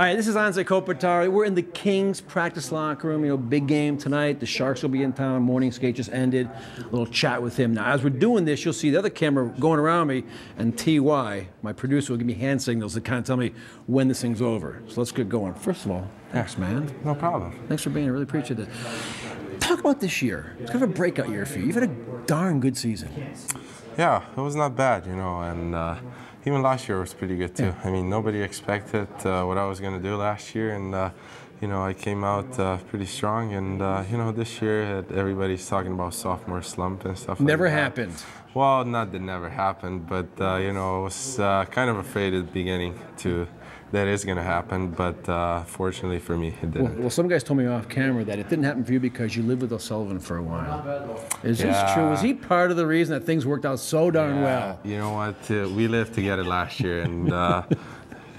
right, this is Anze Kopitar. We're in the Kings practice locker room. You know, big game tonight. The Sharks will be in town. Morning skate just ended. A little chat with him. Now, as we're doing this, you'll see the other camera going around me, and TY, my producer, will give me hand signals to kind of tell me when this thing's over. So let's get going. First of all, thanks, man. No problem. Thanks for being here. Really appreciate it. Talk about this year. It's kind of a breakout year for you. You've had a darn good season. Yeah, it was not bad, you know, and even last year was pretty good too. Yeah. I mean, nobody expected what I was going to do last year, and you know, I came out pretty strong. And you know, this year everybody's talking about sophomore slump and stuff. Never like that. happened. Well, not that never happened, but you know, I was kind of afraid at the beginning that is going to happen, but fortunately for me, it didn't. Well, some guys told me off camera that it didn't happen for you because you lived with O'Sullivan for a while. Is this true? Was he part of the reason that things worked out so darn well? You know what? We lived together last year, and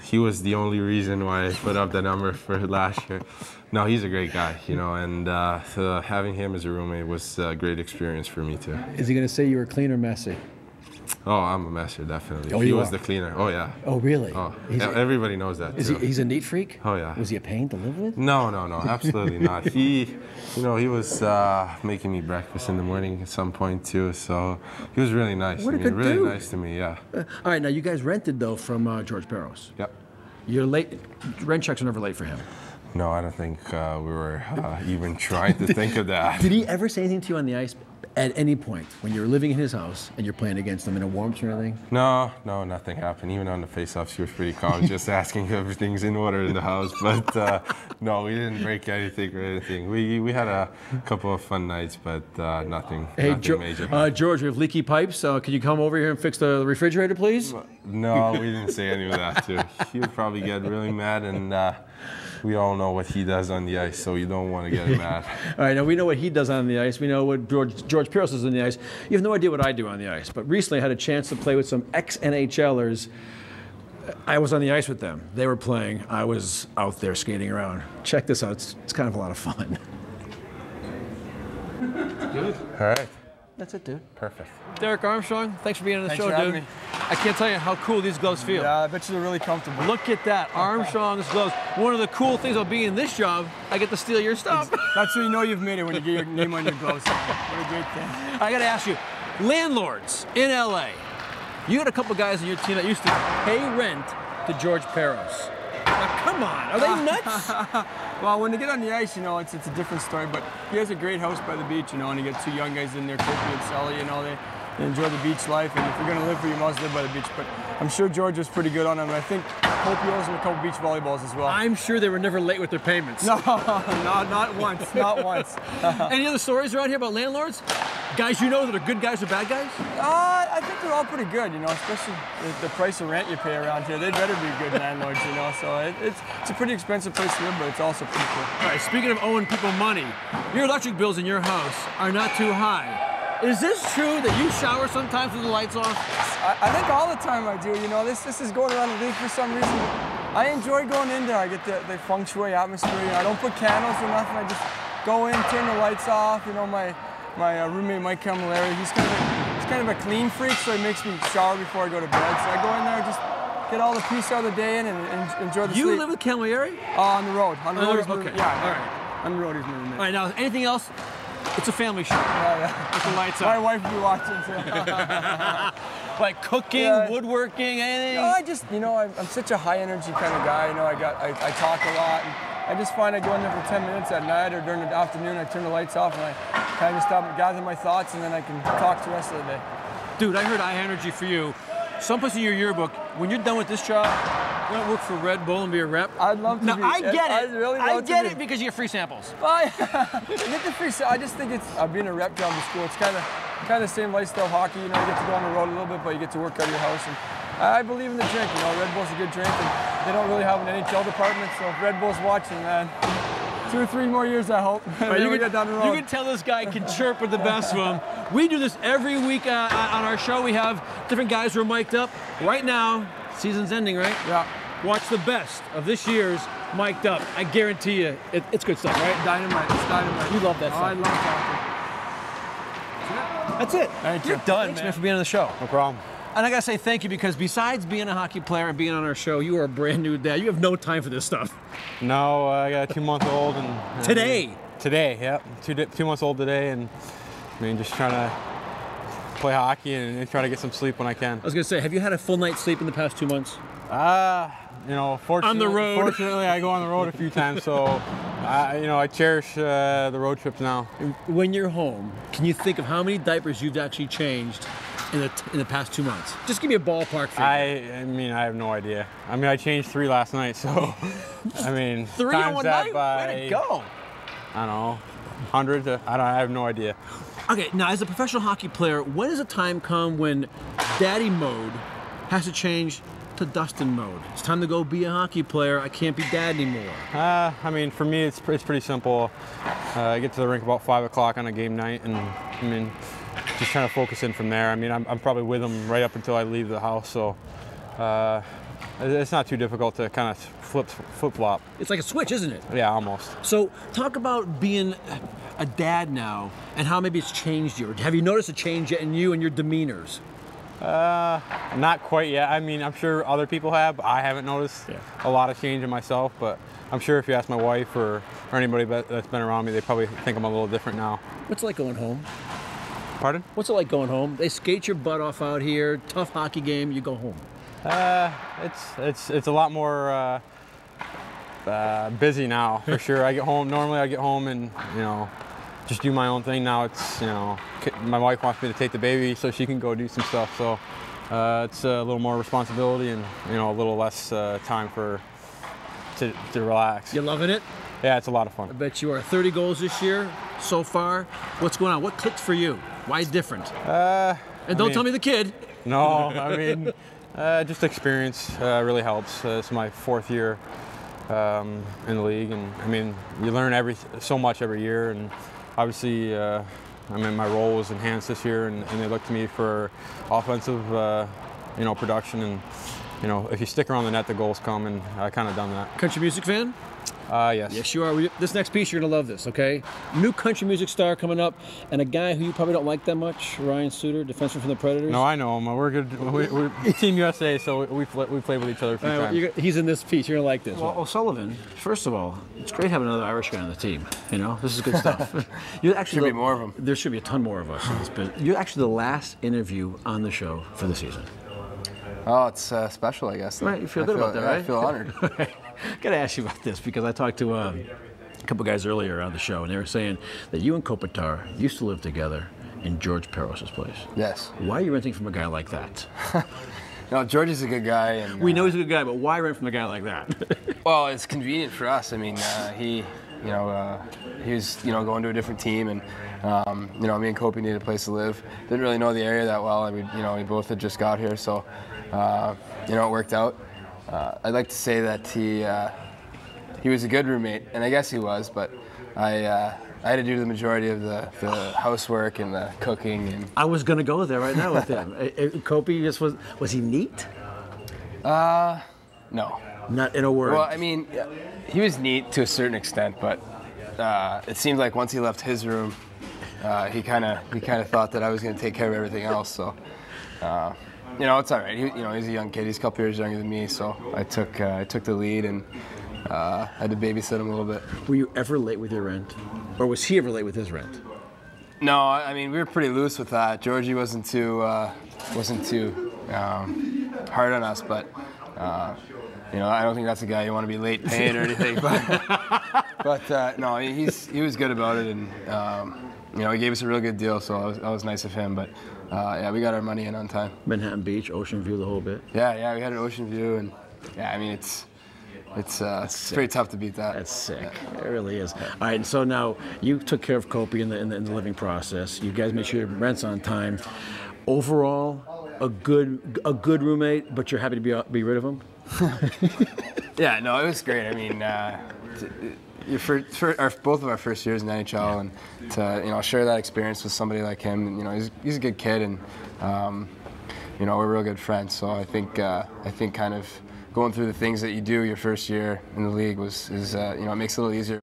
he was the only reason why I put up the number for last year. No, he's a great guy, you know, and so having him as a roommate was a great experience for me too. Is he going to say you were clean or messy? Oh, I'm a messer, definitely. Oh, he was the cleaner. Oh, yeah. Oh, really? Oh, everybody knows that. He's a neat freak? Oh, yeah. Was he a pain to live with? No, absolutely not. He, you know, he was making me breakfast in the morning at some point too. So he was really nice. What a good really dude. Nice to me. Yeah. All right, now you guys rented though from George Peros. Yep. You're late. Rent checks are never late for him. No, I don't think we were even trying to think of that. Did he ever say anything to you on the ice at any point when you're living in his house and you're playing against him in a warmth or anything? No, nothing happened. Even on the face-offs, he was pretty calm, just asking if everything's in order in the house. But no, we didn't break anything or anything. We had a couple of fun nights, but nothing major. George, we have leaky pipes. Can you come over here and fix the refrigerator, please? No, we didn't say any of that too. He would probably get really mad, and we all know what he does on the ice, so you don't want to get him mad. All right, now we know what he does on the ice. We know what George Peros does on the ice. You have no idea what I do on the ice. But recently I had a chance to play with some ex-NHLers. I was on the ice with them. They were playing. I was out there skating around. Check this out. It's kind of a lot of fun. Good. All right. That's it, dude. Perfect. Derek Armstrong, thanks for being on the show, dude. Me. I can't tell you how cool these gloves feel. Yeah, I bet you they're really comfortable. Look at that, Armstrong's gloves. One of the cool things about being in this job, I get to steal your stuff. That's when you know you've made it, when you get your name on your gloves. What a great thing. I got to ask you, landlords in LA, you got a couple guys on your team that used to pay rent to George Peros. Now, come on, are they nuts? Well, when they get on the ice, you know, it's a different story, but he has a great house by the beach, you know, and you get two young guys in there, Kopi and Sully, you know, they enjoy the beach life, and if you're going to live here, you must live by the beach. But I'm sure George was pretty good on them, and I think Kopi owes him a couple beach volleyballs as well. I'm sure they were never late with their payments. No, not once, not once. Any other stories around here about landlords? Guys you know that are good guys or bad guys? I think they're all pretty good, you know, especially the price of rent you pay around here. They'd better be good landlords, you know, so it's a pretty expensive place to live, but it's also pretty cool. All right, speaking of owing people money, your electric bills in your house are not too high. Is this true that you shower sometimes with the lights off? I think all the time I do, you know, this is going around the league for some reason. I enjoy going in there. I get the feng shui atmosphere, you know, I don't put candles or nothing, I just go in, turn the lights off, you know, my roommate Mike Camilleri, he's kind of a clean freak, so he makes me shower before I go to bed. So I go in there, just get all the peace out of the day in and enjoy the sleep. You live with Camilleri? On the road. On the road. Okay. Yeah. All right. On the road, he's my roommate. All right. Now, anything else? It's a family show. Yeah. With the lights My on. wife will be watching too. Like cooking, woodworking, anything? No, I just, you know, I'm such a high energy kind of guy. You know, I talk a lot. And I just find I go in there for 10 minutes at night or during the afternoon. I turn the lights off and I kind of just stop and gather my thoughts, and then I can talk the rest of the day. Dude, I heard high energy for you. Someplace in your yearbook, when you're done with this job, you're gonna work for Red Bull and be a rep. I'd love to. Now, be. I get it. I'd really love I get to it because you get free samples. I get the free. I just think it's being a rep job in school. It's kind of the same lifestyle hockey. You know, you get to go on the road a little bit, but you get to work out of your house. And I believe in the drink. You know, Red Bull's a good drink, and they don't really have an NHL department. So if Red Bull's watching, man, 2 or 3 more years, I hope. Right, you can tell this guy can chirp with the best of them. We do this every week on our show. We have different guys who are mic'd up. Right now, season's ending, right? Yeah. Watch the best of this year's mic'd up. I guarantee you, it's good stuff, right? Dynamite. It's dynamite. You love that stuff. I love talking. That's it. Thank you. You're done, man, for being on the show. No problem. And I gotta say thank you, because besides being a hockey player and being on our show, you are a brand new dad. You have no time for this stuff. No, I got a 2-month-old and Today? Today, yep. 2 months old today, and I mean, just trying to play hockey and try to get some sleep when I can. I was gonna say, have you had a full night's sleep in the past 2 months? You know, fortunately, I go on the road a few times, so you know, I cherish the road trips now. When you're home, can you think of how many diapers you've actually changed in the past 2 monts? Just give me a ballpark figure. I mean, I have no idea. I mean, I changed 3 last night, so I mean, 3 in one night? Way to go! I don't know, 100. I have no idea. Okay, now as a professional hockey player, when does a time come when daddy mode has to change to Dustin mode? It's time to go be a hockey player. I can't be dad anymore. I mean, for me, it's pretty simple. I get to the rink about 5 o'clock on a game night, and I mean, just trying to focus in from there. I mean, I'm probably with them right up until I leave the house, so it's not too difficult to kind of flip-flop. It's like a switch, isn't it? Yeah, almost. So talk about being a dad now and how maybe it's changed you. Have you noticed a change yet in you and your demeanors? Not quite yet. I mean, I'm sure other people have. I haven't noticed a lot of change in myself, but I'm sure if you ask my wife or anybody that's been around me, they probably think I'm a little different now. What's it like going home? Pardon? What's it like going home? They skate your butt off out here, tough hockey game, you go home. It's a lot more busy now, for sure. Normally I get home and, you know, just do my own thing. Now it's, you know, my wife wants me to take the baby so she can go do some stuff. So it's a little more responsibility and, you know, a little less time to relax. You loving it? Yeah, it's a lot of fun. I bet you are. 30 goals this year so far. What's going on? What clicked for you? Why different? And don't tell me the kid. No, I mean, just experience really helps. It's my 4th year in the league, and I mean, you learn so much every year, and obviously, I mean, my role was enhanced this year, and they looked to me for offensive, you know, production, and you know, if you stick around the net, the goals come, and I kind of done that. Country music fan? Yes. Yes, you are. This next piece, you're gonna love this, okay? New country music star coming up, and a guy who you probably don't like that much, Ryan Suter, defenseman from the Predators. No, I know him. We're good. We're Team USA, so we played with each other a few times. He's in this piece. You're gonna like this. Well, O'Sullivan, first of all, it's great having another Irish guy on the team. You know, this is good stuff. You're actually Should be more of them. There should be a ton more of us in this business. You're actually the last interview on the show for the season. Oh, it's special, I guess. Right, you feel good about that, right? I feel honored. Gotta ask you about this, because I talked to a couple guys earlier on the show, and they were saying that you and Kopitar used to live together in George Peros' place. Yes. Why are you renting from a guy like that? No, George is a good guy. And, we know he's a good guy, but why rent from a guy like that? Well, it's convenient for us. I mean, he was, you know, going to a different team, and you know, me and Kopi needed a place to live. Didn't really know the area that well. I mean, you know, we both had just got here, so you know, it worked out. I'd like to say that he was a good roommate, and I guess he was, but I had to do the majority of the housework and the cooking. And I was going to go there right now with him. Kopi just was he neat? No. Not in a word. Well, I mean, he was neat to a certain extent, but it seemed like once he left his room, he kind of thought that I was going to take care of everything else. So, you know, it's all right. He's a young kid. He's a couple years younger than me, so I took the lead and had to babysit him a little bit. Were you ever late with your rent, or was he ever late with his rent? No, I mean, we were pretty loose with that. Georgie wasn't too hard on us, but you know, I don't think that's a guy you want to be late paying or anything. But no, he was good about it, and you know, he gave us a real good deal, so that was nice of him. But yeah, we got our money in on time. Manhattan Beach, ocean view, the whole bit. Yeah, we had an ocean view, and yeah, I mean, it's pretty tough to beat that. That's sick. Yeah. It really is. All right, and so now you took care of Kopi in the living process. You guys made sure your rent's on time. Overall, a good roommate, but you're happy to be rid of him. Yeah, no, it was great. I mean, for both of our first years in the NHL, and to share that experience with somebody like him. You know, he's a good kid, and you know, we're real good friends. So I think kind of going through the things that you do your first year in the league it makes it a little easier.